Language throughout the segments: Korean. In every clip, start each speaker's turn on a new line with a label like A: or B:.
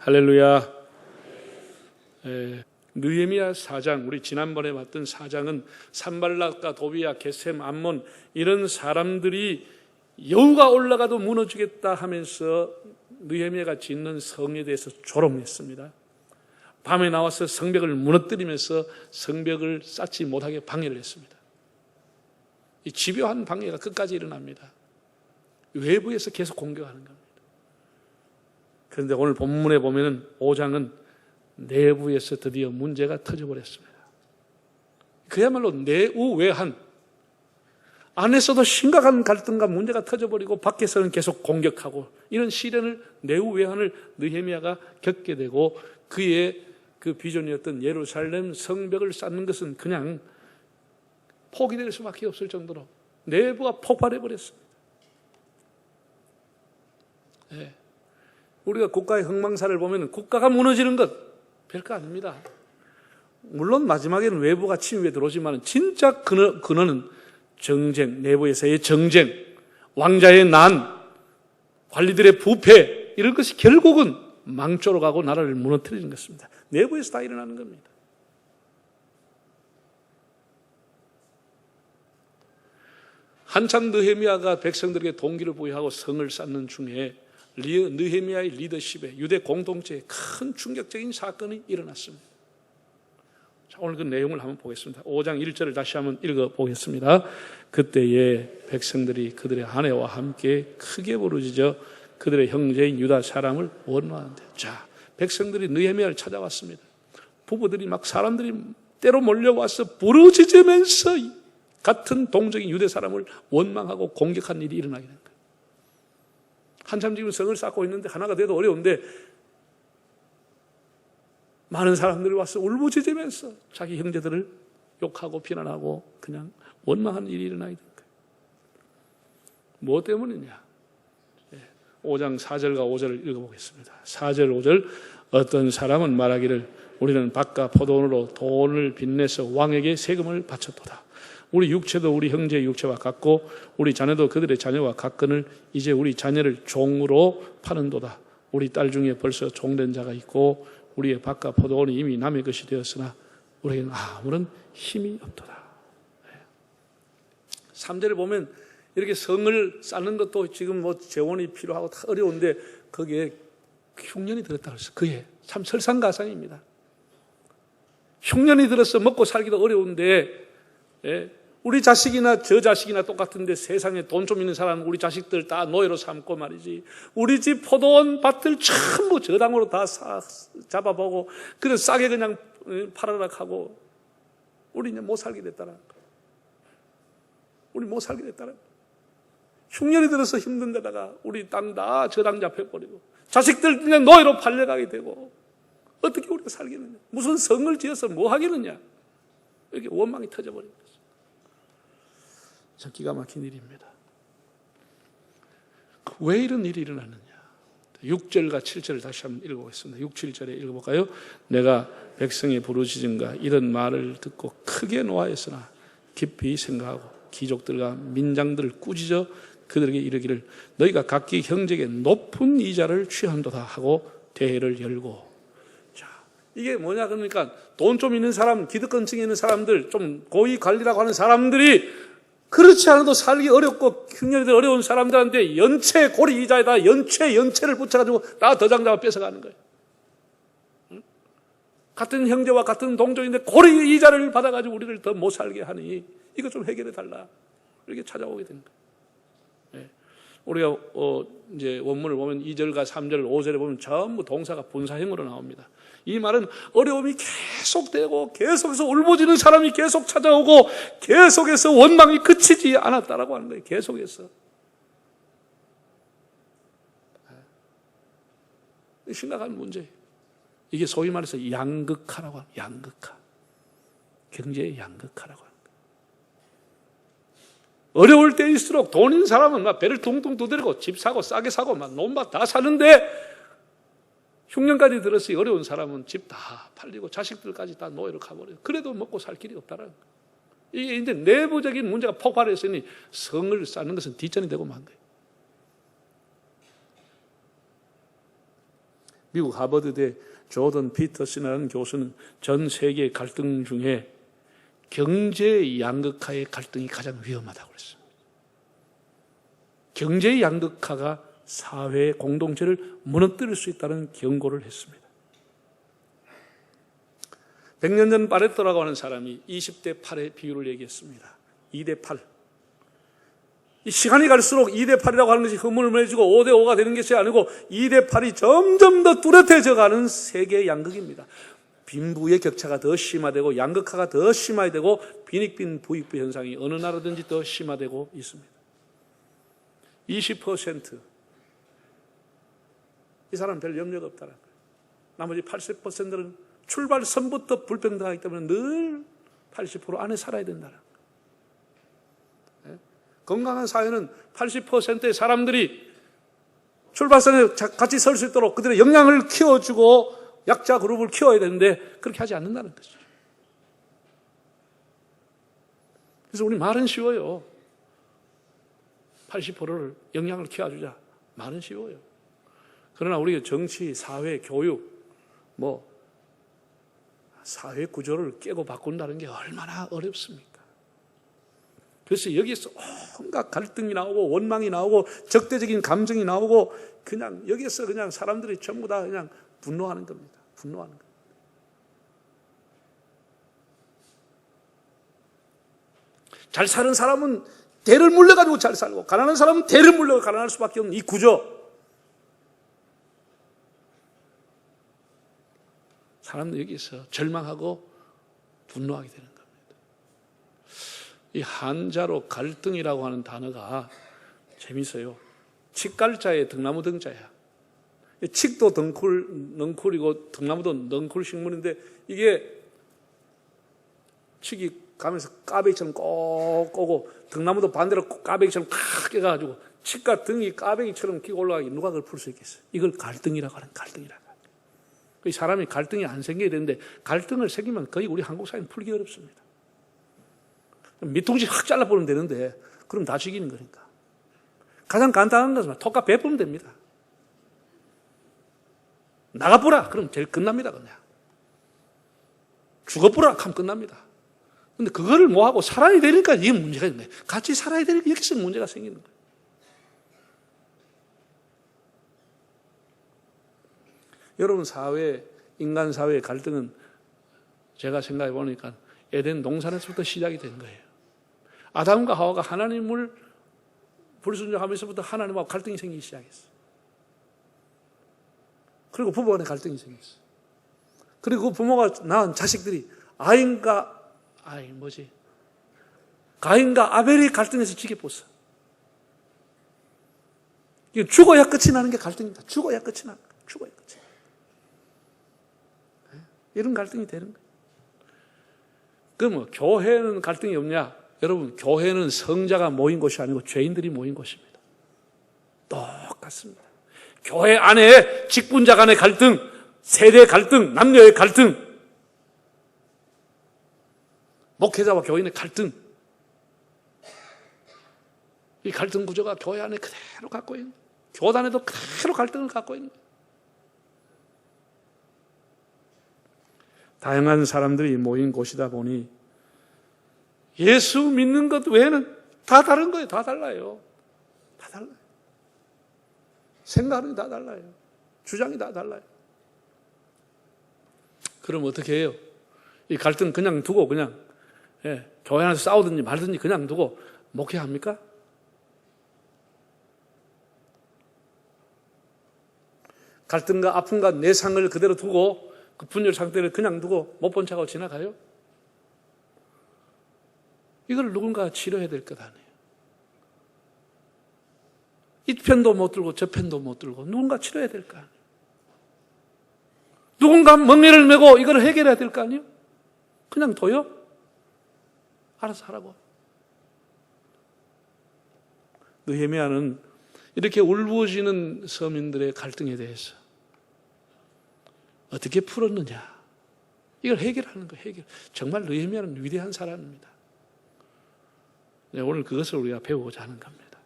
A: 할렐루야. 느헤미야 4장, 우리 지난번에 봤던 4장은 산발락과 도비야, 게셈, 암몬 이런 사람들이 여우가 올라가도 무너지겠다 하면서 느헤미야가 짓는 성에 대해서 조롱했습니다. 밤에 나와서 성벽을 무너뜨리면서 성벽을 쌓지 못하게 방해를 했습니다. 이 집요한 방해가 끝까지 일어납니다. 외부에서 계속 공격하는 겁니다. 그런데 오늘 본문에 보면은 5장은 내부에서 드디어 문제가 터져버렸습니다. 그야말로 내우외한, 안에서도 심각한 갈등과 문제가 터져버리고 밖에서는 계속 공격하고 이런 시련을, 내우외한을 느헤미야가 겪게 되고, 그의 그 비전이었던 예루살렘 성벽을 쌓는 것은 그냥 포기될 수밖에 없을 정도로 내부가 폭발해버렸습니다. 네. 우리가 국가의 흥망사를 보면 국가가 무너지는 것 별거 아닙니다. 물론 마지막에는 외부가 침입에 들어오지만 진짜 근원은 정쟁, 내부에서의 정쟁, 왕자의 난, 관리들의 부패, 이런 것이 결국은 망조로 가고 나라를 무너뜨리는 것입니다. 내부에서 다 일어나는 겁니다. 한참 느헤미야가 백성들에게 동기를 부여하고 성을 쌓는 중에 느헤미야의 리더십에, 유대 공동체에 큰 충격적인 사건이 일어났습니다. 자, 오늘 그 내용을 한번 보겠습니다. 5장 1절을 다시 한번 읽어보겠습니다. 그때에 백성들이 그들의 아내와 함께 크게 부르짖어 그들의 형제인 유다 사람을 원망한대. 자, 백성들이 느헤미야를 찾아왔습니다. 부부들이 막 사람들이 때로 몰려와서 부르짖으면서 같은 동족인 유대 사람을 원망하고 공격한 일이 일어나게 된 거예요. 한참 지금 성을 쌓고 있는데 하나가 돼도 어려운데 많은 사람들이 와서 울부짖으면서 자기 형제들을 욕하고 비난하고 그냥 원망하는 일이 일어나게 된 거예요. 뭐 때문이냐? 5장 4절과 5절을 읽어보겠습니다. 4절 5절, 어떤 사람은 말하기를 우리는 밭과 포도원으로 돈을 빚내서 왕에게 세금을 바쳤도다. 우리 육체도 우리 형제의 육체와 같고 우리 자녀도 그들의 자녀와 같거늘 이제 우리 자녀를 종으로 파는도다. 우리 딸 중에 벌써 종된 자가 있고 우리의 밭과 포도원이 이미 남의 것이 되었으나 우리에게는 아무런 힘이 없도다. 3절을 보면 이렇게 성을 쌓는 것도 지금 뭐 재원이 필요하고 다 어려운데 거기에 흉년이 들었다고 해서 그게 참 설상가상입니다. 흉년이 들어서 먹고 살기도 어려운데, 우리 자식이나 저 자식이나 똑같은데 세상에 돈 좀 있는 사람은 우리 자식들 다 노예로 삼고 말이지, 우리 집 포도원 밭을 전부 저당으로 다 잡아보고 그래서 싸게 그냥 팔아라 하고 우리 이제 못 살게 됐다라. 우리 못 살게 됐다라. 흉년이 들어서 힘든 데다가 우리 땅 다 저당 잡혀버리고 자식들 그냥 노예로 팔려가게 되고 어떻게 우리가 살겠느냐? 무슨 성을 지어서 뭐 하겠느냐? 이렇게 원망이 터져버린 거죠. 참 기가 막힌 일입니다. 왜 이런 일이 일어났느냐? 6절과 7절을 다시 한번 읽어보겠습니다. 6, 7절에 읽어볼까요? 내가 백성의 부르짖음과 이런 말을 듣고 크게 노하였으나 깊이 생각하고 귀족들과 민장들을 꾸짖어 그들에게 이르기를 너희가 각기 형제에게 높은 이자를 취한도다 하고 대회를 열고. 자, 이게 뭐냐 그러니까 돈 좀 있는 사람, 기득권층에 있는 사람들, 좀 고위 관리라고 하는 사람들이 그렇지 않아도 살기 어렵고 흉년이 어려운 사람들한테 연체 고리 이자에다 연체를 붙여가지고 다 더 장자가 뺏어가는 거예요. 응? 같은 형제와 같은 동족인데 고리 이자를 받아가지고 우리를 더 못 살게 하니 이거 좀 해결해 달라. 이렇게 찾아오게 된 거예요. 우리가 이제 원문을 보면 2절과 3절, 5절에 보면 전부 동사가 분사형으로 나옵니다. 이 말은 어려움이 계속되고 계속해서 울부짖는 사람이 계속 찾아오고 계속해서 원망이 그치지 않았다라고 하는 거예요. 계속해서. 심각한 문제예요. 이게 소위 말해서 양극화라고 합니다. 양극화. 경제의 양극화라고 합니다. 어려울 때일수록 돈 있는 사람은 막 배를 퉁퉁 두드리고 집 사고 싸게 사고 막 논밭 다 사는데 흉년까지 들었으니 어려운 사람은 집 다 팔리고 자식들까지 다 노예로 가버려요. 그래도 먹고 살 길이 없다라는 거예요. 이게 이제 내부적인 문제가 폭발했으니 성을 쌓는 것은 뒷전이 되고 만 거예요. 미국 하버드대 조던 피터슨이라는 교수는 전 세계 갈등 중에 경제 양극화의 갈등이 가장 위험하다고 그랬어요. 경제 양극화가 사회의 공동체를 무너뜨릴 수 있다는 경고를 했습니다. 100년 전 파레토라고 하는 사람이 20대 8의 비율을 얘기했습니다. 2대 8. 이 시간이 갈수록 2대 8이라고 하는 것이 흐물흐물해지고 5대 5가 되는 것이 아니고 2대 8이 점점 더 뚜렷해져 가는 세계의 양극입니다. 빈부의 격차가 더 심화되고 양극화가 더 심화되고 빈익빈 부익부 현상이 어느 나라든지 더 심화되고 있습니다. 20%. 이 사람은 별 염려가 없다는 거예요. 나머지 80%는 출발선부터 불평등하기 때문에 늘 80% 안에 살아야 된다는 거예요. 건강한 사회는 80%의 사람들이 출발선에 같이 설 수 있도록 그들의 역량을 키워주고 약자 그룹을 키워야 되는데 그렇게 하지 않는다는 거죠. 그래서 우리 말은 쉬워요. 80%를 역량을 키워주자. 말은 쉬워요. 그러나 우리가 정치, 사회, 교육, 사회 구조를 깨고 바꾼다는 게 얼마나 어렵습니까? 그래서 여기에서 온갖 갈등이 나오고 원망이 나오고 적대적인 감정이 나오고 그냥 여기에서 그냥 사람들이 전부 다 그냥 분노하는 겁니다. 분노하는 겁니다. 잘 사는 사람은 대를 물려가지고 잘 살고 가난한 사람은 대를 물려가 가난할 수밖에 없는 이 구조. 사람들 여기서 절망하고 분노하게 되는 겁니다. 이 한자로 갈등이라고 하는 단어가 재밌어요. 칡갈자에 등나무 등자야. 칡도 넝쿨이고 등나무도 넝쿨 식물인데 이게 칡이 가면서 까베기처럼 꼭 꼬고 등나무도 반대로 까베기처럼 탁 깨가지고 칡과 등이 까베기처럼 끼고 올라가기 누가 그걸 풀 수 있겠어요? 이걸 갈등이라고 하는 갈등이라고. 이 사람이 갈등이 안 생겨야 되는데 갈등을 생기면 거의 우리 한국 사회는 풀기 어렵습니다. 밑통수 확 잘라버리면 되는데 그럼 다 죽이는 거니까. 가장 간단한 것은 톡과 베푸면 됩니다. 나가보라 그럼 제일 끝납니다. 그냥 죽어보라 하면 끝납니다. 근데 그거를 뭐하고 살아야 되니까 이게 문제가 있는 거예요. 같이 살아야 되니까 여기서 문제가 생기는 거예요. 여러분 사회, 인간 사회의 갈등은 제가 생각해 보니까 에덴 동산에서부터 시작이 된 거예요. 아담과 하와가 하나님을 불순종하면서부터 하나님하고 갈등이 생기기 시작했어요. 그리고 부부 간에 갈등이 생겼어요. 그리고 그 부모가 낳은 자식들이 가인과 아벨이 갈등해서 지게pos어. 이게 죽어야 끝이 나는 게 갈등입니다. 죽어야 끝이 나는 거예요. 죽어야 끝이. 이런 갈등이 되는 거예요. 그럼 교회는 갈등이 없냐? 여러분, 교회는 성자가 모인 곳이 아니고 죄인들이 모인 곳입니다. 똑같습니다. 교회 안에 직분자 간의 갈등, 세대 갈등, 남녀의 갈등, 목회자와 교인의 갈등, 이 갈등 구조가 교회 안에 그대로 갖고 있는 거예요. 교단에도 그대로 갈등을 갖고 있는 거예요. 다양한 사람들이 모인 곳이다 보니 예수 믿는 것 외에는 다 다른 거예요. 다 달라요. 다 달라요. 생각하는 게 다 달라요. 주장이 다 달라요. 그럼 어떻게 해요? 이 갈등 그냥 두고 그냥 교회 안에서 싸우든지 말든지 그냥 두고 목회합니까? 갈등과 아픔과 내상을 그대로 두고 그 분열 상태를 그냥 두고 못 본 척하고 지나가요? 이걸 누군가 치료해야 될 것 아니에요. 이 편도 못 들고 저 편도 못 들고 누군가 치료해야 될 거 아니에요. 누군가 멍에를 메고 이걸 해결해야 될 거 아니에요. 그냥 둬요? 알아서 하라고. 느헤미야는 이렇게 울부짖는 서민들의 갈등에 대해서 어떻게 풀었느냐. 이걸 해결하는 거예요. 해결. 정말 느헤미야는 위대한 사람입니다. 오늘 그것을 우리가 배우고자 하는 겁니다.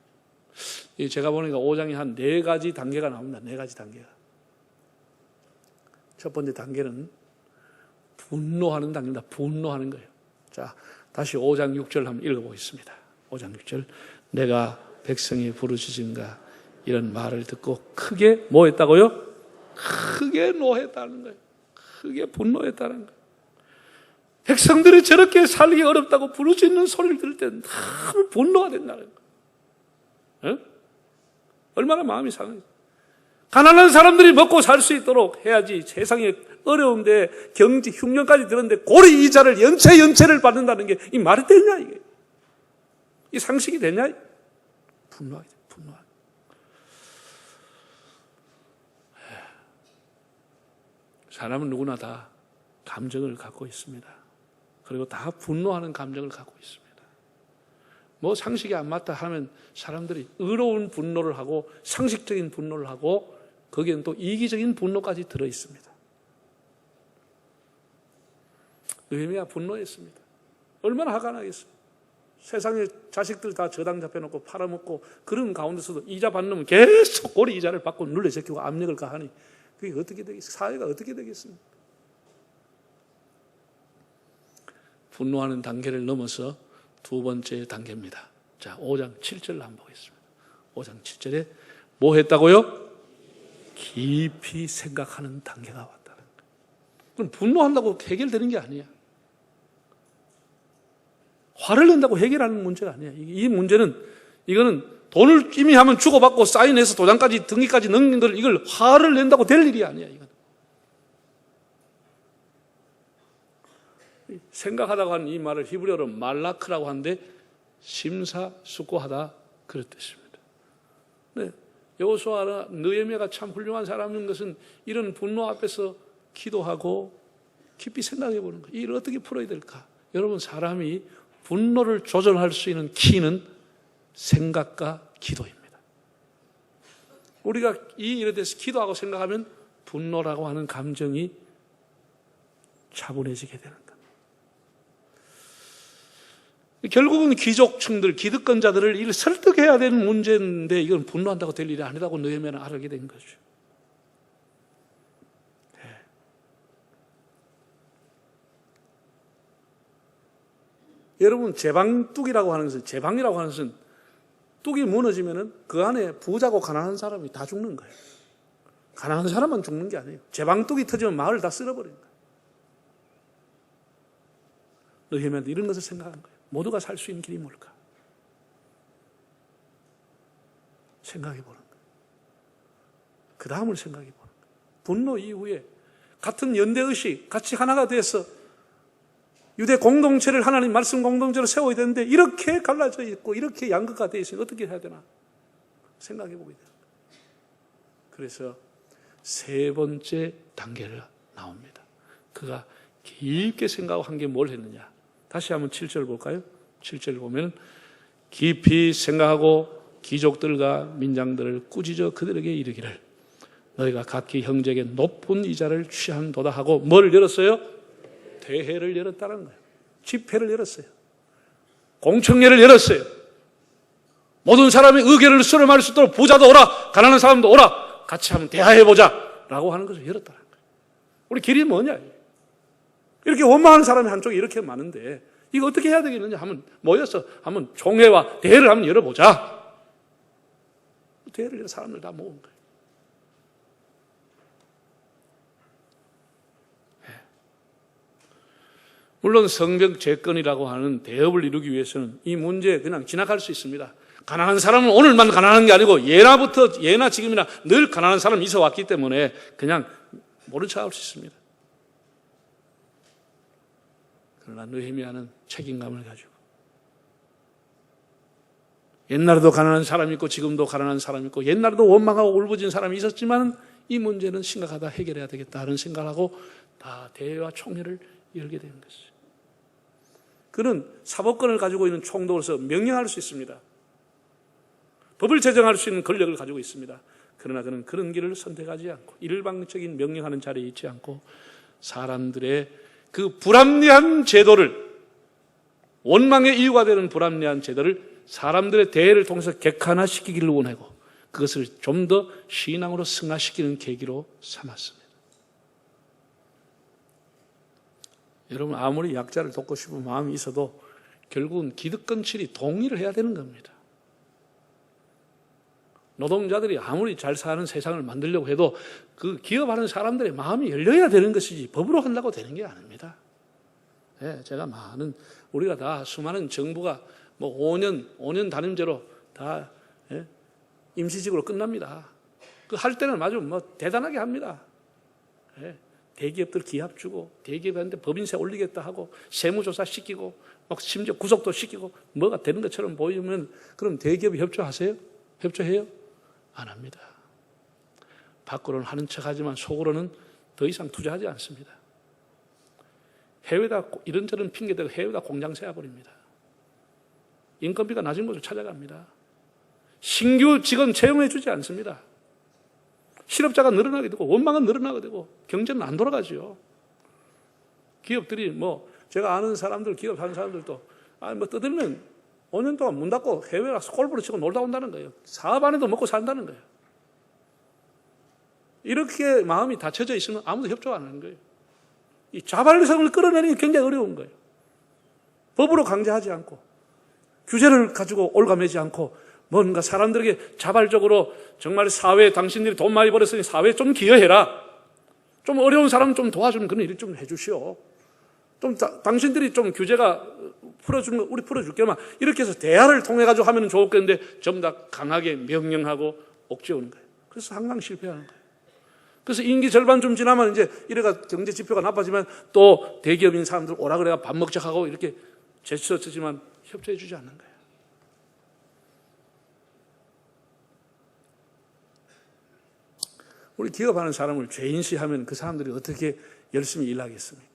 A: 제가 보니까 5장에 한 4가지 단계가 나옵니다. 4가지 단계가. 첫 번째 단계는 분노하는 단계입니다. 분노하는 거예요. 자, 다시 5장 6절 한번 읽어보겠습니다. 5장 6절. 내가 백성이 부르짖은가 이런 말을 듣고 크게 뭐 했다고요? 크게 노했다는 거예요. 크게 분노했다는 거예요. 백성들이 저렇게 살기 어렵다고 부르짖는 소리를 들을 때 너무 분노가 된다는 거예요. 얼마나 마음이 상해요. 가난한 사람들이 먹고 살 수 있도록 해야지. 세상에 어려운데 경제 흉년까지 들었는데 고리 이자를 연체를 받는다는 게 이 말이 되냐 이게? 이 상식이 되냐? 분노하게 돼. 분노하게. 사람은 누구나 다 감정을 갖고 있습니다. 그리고 다 분노하는 감정을 갖고 있습니다. 뭐 상식이 안 맞다 하면 사람들이 의로운 분노를 하고 상식적인 분노를 하고 거기에는 또 이기적인 분노까지 들어 있습니다. 느헤미야 분노했습니다. 얼마나 화가 나겠어요. 세상에 자식들 다 저당 잡혀놓고 팔아먹고 그런 가운데서도 이자 받는 계속 고리 이자를 받고 눌러 제끼고 압력을 가하니 그게 어떻게 되겠어요? 사회가 어떻게 되겠습니까? 분노하는 단계를 넘어서 두 번째 단계입니다. 자, 5장 7절 한번 보겠습니다. 5장 7절에 뭐 했다고요? 깊이 생각하는 단계가 왔다는 거예요. 그럼 분노한다고 해결되는 게 아니야. 화를 낸다고 해결하는 문제가 아니야. 이 문제는 이거는 돈을 이미 하면 주고받고 사인해서 도장까지 등기까지 넘긴 걸 이걸 화를 낸다고 될 일이 아니야. 이건. 생각하다고 하는 이 말을 히브리어로 말라크라고 하는데 심사숙고하다 그런 뜻입니다. 네, 여호수아나 느헤미야가 참 훌륭한 사람인 것은 이런 분노 앞에서 기도하고 깊이 생각해 보는 거예요. 이를 어떻게 풀어야 될까? 여러분 사람이 분노를 조절할 수 있는 키는 생각과 기도입니다. 우리가 이 일에 대해서 기도하고 생각하면 분노라고 하는 감정이 차분해지게 되는 겁니다. 결국은 귀족층들, 기득권자들을 이를 설득해야 되는 문제인데 이건 분노한다고 될 일이 아니라고 느헤미야는 알게 된 거죠. 네. 여러분 제방뚝이라고 하는 것은 제방이라고 하는 것은 뚝이 무너지면은 그 안에 부자고 가난한 사람이 다 죽는 거예요. 가난한 사람만 죽는 게 아니에요. 제방뚝이 터지면 마을 다 쓸어버리는 거예요. 느헤미야도 이런 것을 생각한 거예요. 모두가 살 수 있는 길이 뭘까? 생각해 보는 거예요. 그 다음을 생각해 보는 거예요. 분노 이후에 같은 연대의식, 같이 하나가 돼서 유대 공동체를 하나님 말씀 공동체로 세워야 되는데 이렇게 갈라져 있고 이렇게 양극화 되어 있으니 어떻게 해야 되나 생각해 보게 돼요. 그래서 세 번째 단계가 나옵니다. 그가 깊게 생각하고 한 게 뭘 했느냐? 다시 한번 7절 볼까요? 7절 보면 깊이 생각하고 귀족들과 민장들을 꾸짖어 그들에게 이르기를 너희가 각기 형제에게 높은 이자를 취한도다 하고 뭘 열었어요? 대회를 열었다는 거예요. 집회를 열었어요. 공청회를 열었어요. 모든 사람의 의견을 수렴할 수 있도록 부자도 오라, 가난한 사람도 오라, 같이 한번 대화해보자 라고 하는 것을 열었다는 거예요. 우리 길이 뭐냐? 이렇게 원망하는 사람이 한쪽에 이렇게 많은데 이거 어떻게 해야 되겠느냐 하면 모여서 한번 총회와 대회를 한번 열어보자. 대회를 열어 사람들 다 모은 거예요. 물론 성벽 재건이라고 하는 대업을 이루기 위해서는 이 문제 그냥 지나갈 수 있습니다. 가난한 사람은 오늘만 가난한 게 아니고 예나 지금이나 늘 가난한 사람이 있어 왔기 때문에 그냥 모른 척할 수 있습니다. 그러나 느헤미야는 책임감을 가지고 옛날에도 가난한 사람이 있고 지금도 가난한 사람이 있고 옛날에도 원망하고 울부짖은 사람이 있었지만 이 문제는 심각하다 해결해야 되겠다는 생각을 하고 다 대회와 총회를 열게 된 것이죠. 그는 사법권을 가지고 있는 총독으로서 명령할 수 있습니다. 법을 제정할 수 있는 권력을 가지고 있습니다. 그러나 그는 그런 길을 선택하지 않고 일방적인 명령하는 자리에 있지 않고 사람들의 그 불합리한 제도를 원망의 이유가 되는 불합리한 제도를 사람들의 대회를 통해서 객관화시키기를 원하고 그것을 좀 더 신앙으로 승화시키는 계기로 삼았습니다. 여러분 아무리 약자를 돕고 싶은 마음이 있어도 결국은 기득권층이 동의를 해야 되는 겁니다. 노동자들이 아무리 잘 사는 세상을 만들려고 해도 그 기업하는 사람들의 마음이 열려야 되는 것이지 법으로 한다고 되는 게 아닙니다. 예, 제가 우리가 다 수많은 정부가 뭐 5년 단임제로 다 임시직으로 끝납니다. 그 할 때는 아주 뭐 대단하게 합니다. 예, 대기업들 기합 주고 대기업한테 법인세 올리겠다 하고 세무조사 시키고 막 심지어 구속도 시키고 뭐가 되는 것처럼 보이면 그럼 대기업이 협조하세요? 협조해요? 안 합니다. 밖으로는 하는 척하지만 속으로는 더 이상 투자하지 않습니다. 해외다 이런저런 핑계대고 해외다 공장 세워버립니다. 인건비가 낮은 곳을 찾아갑니다. 신규 직원 채용해 주지 않습니다. 실업자가 늘어나게 되고 원망은 늘어나게 되고 경제는 안 돌아가죠. 기업들이 뭐 제가 아는 사람들 기업 하는 사람들도 뭐 떠들면 5년 동안 문 닫고 해외 가서 골프를 치고 놀다 온다는 거예요. 사업 안 해도 먹고 산다는 거예요. 이렇게 마음이 닫혀져 있으면 아무도 협조 안 하는 거예요. 이 자발성을 끌어내는 게 굉장히 어려운 거예요. 법으로 강제하지 않고 규제를 가지고 올가매지 않고 뭔가 사람들에게 자발적으로 정말 사회에 당신들이 돈 많이 벌었으니 사회에 좀 기여해라. 좀 어려운 사람 좀 도와주는 그런 일 좀 해주시오. 좀 당신들이 좀 규제가 풀어주는 거 우리 풀어줄게. 막 이렇게 해서 대화를 통해 가지고 하면 좋겠는데 전부 다 강하게 명령하고 억지오는 거예요. 그래서 항상 실패하는 거예요. 그래서 임기 절반 좀 지나면 이제 이래가 경제 지표가 나빠지면 또 대기업인 사람들 오라 그래가 밥 먹자 하고 이렇게 제스처 쓰지만 협조해 주지 않는 거예요. 우리 기업하는 사람을 죄인시하면 그 사람들이 어떻게 열심히 일하겠습니까?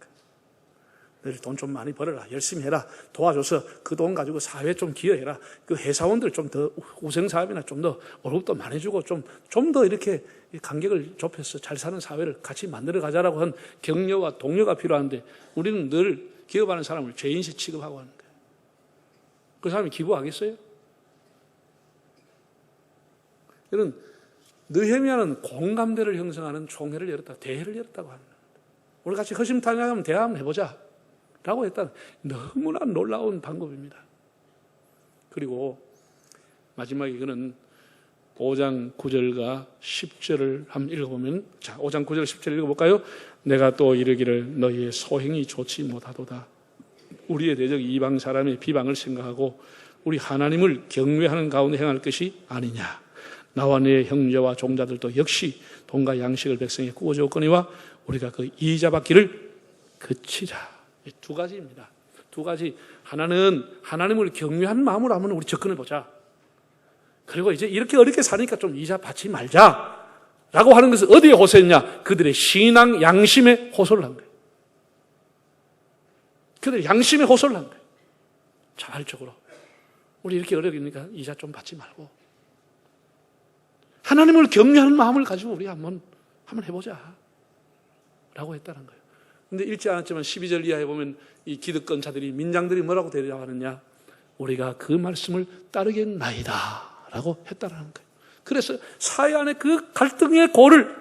A: 너희 돈 좀 많이 벌어라. 열심히 해라. 도와줘서 그 돈 가지고 사회에 좀 기여해라. 그 회사원들 좀 더 우생사업이나 좀 더 월급도 많이 주고 좀 더 이렇게 간격을 좁혀서 잘 사는 사회를 같이 만들어 가자라고 한 격려와 동료가 필요한데 우리는 늘 기업하는 사람을 죄인시 취급하고 하는 거예요. 그 사람이 기부하겠어요? 이런 느헤미야는 공감대를 형성하는 총회를 열었다, 대회를 열었다고 합니다. 우리 같이 허심탄회하면 대화 한번 해보자 라고 했다. 너무나 놀라운 방법입니다. 그리고 마지막에 이거는 5장 9절과 10절을 한번 읽어보면, 자, 5장 9절 10절 읽어볼까요? 내가 또 이르기를 너희의 소행이 좋지 못하도다. 우리의 대적 이방 사람의 비방을 생각하고 우리 하나님을 경외하는 가운데 행할 것이 아니냐. 나와 내 형제와 종자들도 역시 돈과 양식을 백성에 구워주었거니와 우리가 그 이자 받기를 그치자. 두 가지입니다. 두 가지. 하나는 하나님을 경외한 마음으로 한번 우리 접근해보자. 그리고 이제 이렇게 어렵게 사니까 좀 이자 받지 말자 라고 하는 것은 어디에 호소했냐? 그들의 신앙 양심에 호소를 한 거예요. 그들의 양심에 호소를 한 거예요. 자발적으로 우리 이렇게 어려우니까 이자 좀 받지 말고 하나님을 경외하는 마음을 가지고 우리 한번 해보자 라고 했다는 거예요. 근데 읽지 않았지만 12절 이하에 보면 이 기득권자들이 민장들이 뭐라고 대답하느냐? 우리가 그 말씀을 따르겠나이다 라고 했다는 거예요. 그래서 사회 안에 그 갈등의 고를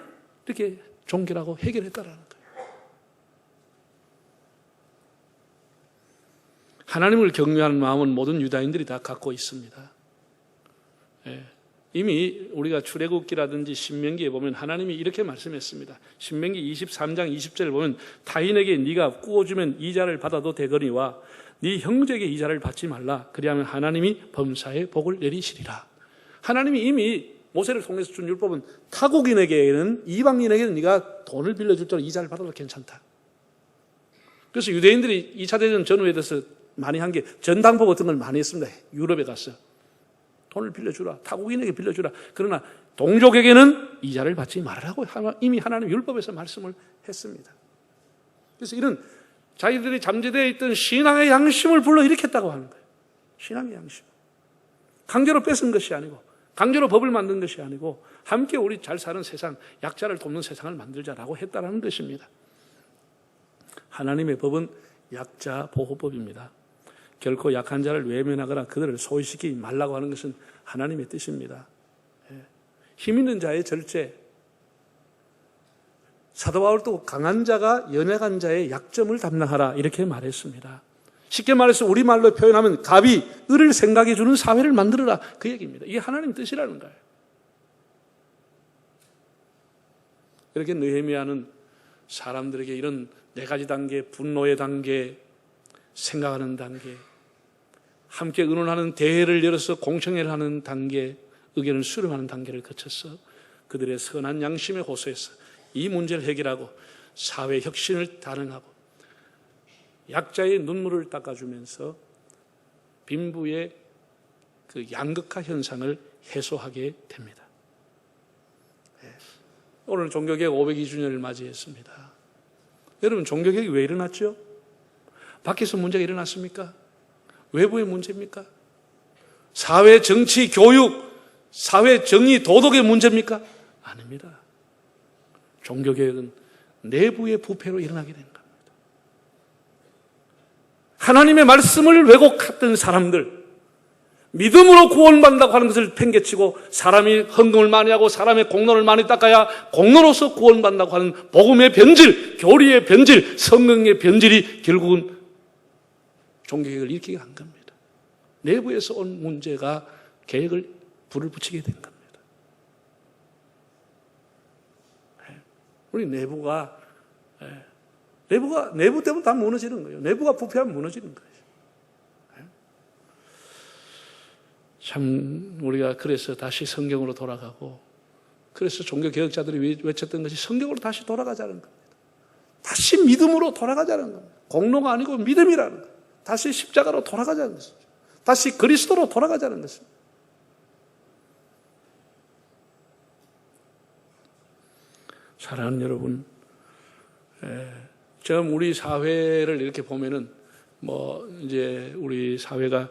A: 이렇게 종결하고 해결했다는 거예요. 하나님을 경외하는 마음은 모든 유다인들이 다 갖고 있습니다. 예. 이미 우리가 출애굽기라든지 신명기에 보면 하나님이 이렇게 말씀했습니다. 신명기 23장 20절을 보면 타인에게 네가 구워주면 이자를 받아도 되거니와 네 형제에게 이자를 받지 말라. 그리하면 하나님이 범사에 복을 내리시리라. 하나님이 이미 모세를 통해서 준 율법은 타국인에게는 이방인에게는 네가 돈을 빌려줄 때 이자를 받아도 괜찮다. 그래서 유대인들이 2차 대전 전후에 대해서 많이 한 게 전당포 같은 걸 많이 했습니다. 유럽에 가서. 돈을 빌려주라. 타국인에게 빌려주라. 그러나 동족에게는 이자를 받지 말라고 이미 하나님 율법에서 말씀을 했습니다. 그래서 이런 자기들이 잠재되어 있던 신앙의 양심을 불러일으켰다고 하는 거예요. 신앙의 양심. 강제로 뺏은 것이 아니고 강제로 법을 만든 것이 아니고 함께 우리 잘 사는 세상, 약자를 돕는 세상을 만들자라고 했다는 것입니다. 하나님의 법은 약자 보호법입니다. 결코 약한 자를 외면하거나 그들을 소외시키지 말라고 하는 것은 하나님의 뜻입니다. 힘 있는 자의 절제, 사도 바울도 강한 자가 연약한 자의 약점을 담당하라 이렇게 말했습니다. 쉽게 말해서 우리말로 표현하면 갑이 을을 생각해 주는 사회를 만들어라 그 얘기입니다. 이게 하나님 뜻이라는 거예요. 이렇게 느헤미야는 사람들에게 이런 네 가지 단계, 분노의 단계, 생각하는 단계, 함께 의논하는 대회를 열어서 공청회를 하는 단계, 의견을 수렴하는 단계를 거쳐서 그들의 선한 양심에 호소해서 이 문제를 해결하고 사회 혁신을 단행하고 약자의 눈물을 닦아주면서 빈부의 그 양극화 현상을 해소하게 됩니다. 오늘 종교개혁 502주년을 맞이했습니다. 여러분, 종교개혁이 왜 일어났죠? 밖에서 문제가 일어났습니까? 외부의 문제입니까? 사회, 정치, 교육, 사회, 정의, 도덕의 문제입니까? 아닙니다. 종교개혁은 내부의 부패로 일어나게 된 겁니다. 하나님의 말씀을 왜곡했던 사람들, 믿음으로 구원받는다고 하는 것을 팽개치고 사람이 헌금을 많이 하고 사람의 공로를 많이 닦아야 공로로서 구원받는다고 하는 복음의 변질, 교리의 변질, 성경의 변질이 결국은 종교개혁을 일으키게 한 겁니다. 내부에서 온 문제가 개혁을 불을 붙이게 된 겁니다. 우리 내부 때문에 다 무너지는 거예요. 내부가 부패하면 무너지는 거예요. 참 우리가 그래서 다시 성경으로 돌아가고, 그래서 종교개혁자들이 외쳤던 것이 성경으로 다시 돌아가자는 겁니다. 다시 믿음으로 돌아가자는 겁니다. 공로가 아니고 믿음이라는 거예요. 다시 십자가로 돌아가자는 것이죠. 다시 그리스도로 돌아가자는 것입니다. 사랑하는 여러분, 지금 우리 사회를 이렇게 보면은 이제 우리 사회가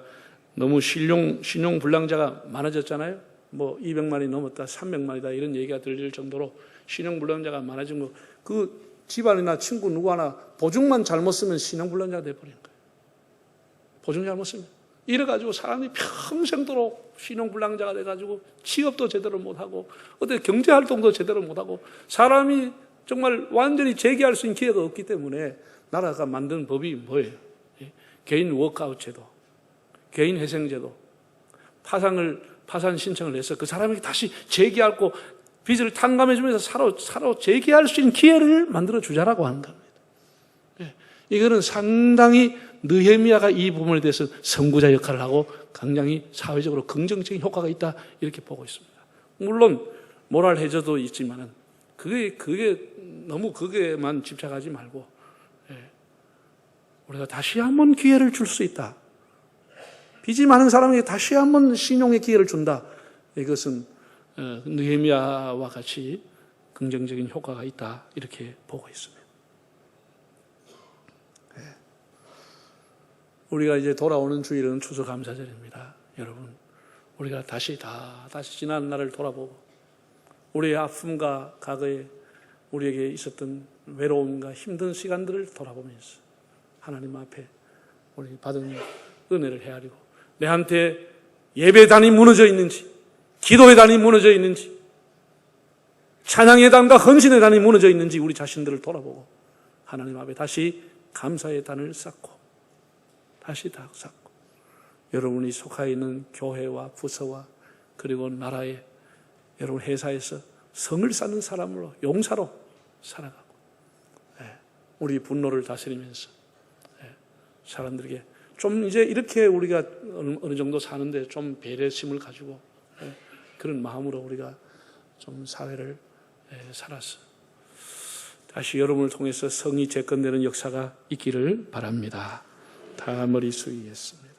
A: 너무 신용 불량자가 많아졌잖아요. 200만이 넘었다, 300만이다 이런 얘기가 들릴 정도로 신용 불량자가 많아진 거, 그 집안이나 친구 누구 하나 보증만 잘못 쓰면 신용 불량자가 돼버리는 거예요. 보증 잘못 쓰면 이래가지고 사람이 평생도록 신용 불량자가 돼가지고 취업도 제대로 못하고 어떤 경제활동도 제대로 못하고 사람이 정말 완전히 재기할 수 있는 기회가 없기 때문에 나라가 만든 법이 뭐예요? 개인 워크아웃 제도, 개인 회생제도, 파산 신청을 해서 그 사람에게 다시 재기하고 빚을 탕감해주면서 사로 재기할 수 있는 기회를 만들어 주자라고 하는 겁니다. 이거는 상당히 느헤미야가 이 부분에 대해서 선구자 역할을 하고 굉장히 사회적으로 긍정적인 효과가 있다 이렇게 보고 있습니다. 물론 모랄 해저도 있지만은 그게 너무 그게만 집착하지 말고 우리가 다시 한번 기회를 줄 수 있다. 빚이 많은 사람에게 다시 한번 신용의 기회를 준다. 이것은 느헤미야와 같이 긍정적인 효과가 있다 이렇게 보고 있습니다. 우리가 이제 돌아오는 주일은 추수감사절입니다. 여러분, 우리가 다시 지난 날을 돌아보고 우리의 아픔과 과거에 우리에게 있었던 외로움과 힘든 시간들을 돌아보면서 하나님 앞에 우리 받은 은혜를 헤아리고 내한테 예배단이 무너져 있는지, 기도의 단이 무너져 있는지, 찬양의 단과 헌신의 단이 무너져 있는지 우리 자신들을 돌아보고 하나님 앞에 다시 감사의 단을 쌓고 여러분이 속해 있는 교회와 부서와 그리고 나라에 여러분 회사에서 성을 쌓는 사람으로 용사로 살아가고 우리 분노를 다스리면서 사람들에게 좀 이제 이렇게 우리가 어느 정도 사는데 좀 배려심을 가지고 그런 마음으로 우리가 좀 사회를 살아서 다시 여러분을 통해서 성이 재건되는 역사가 있기를 바랍니다. 다 머리 숙이겠습니다.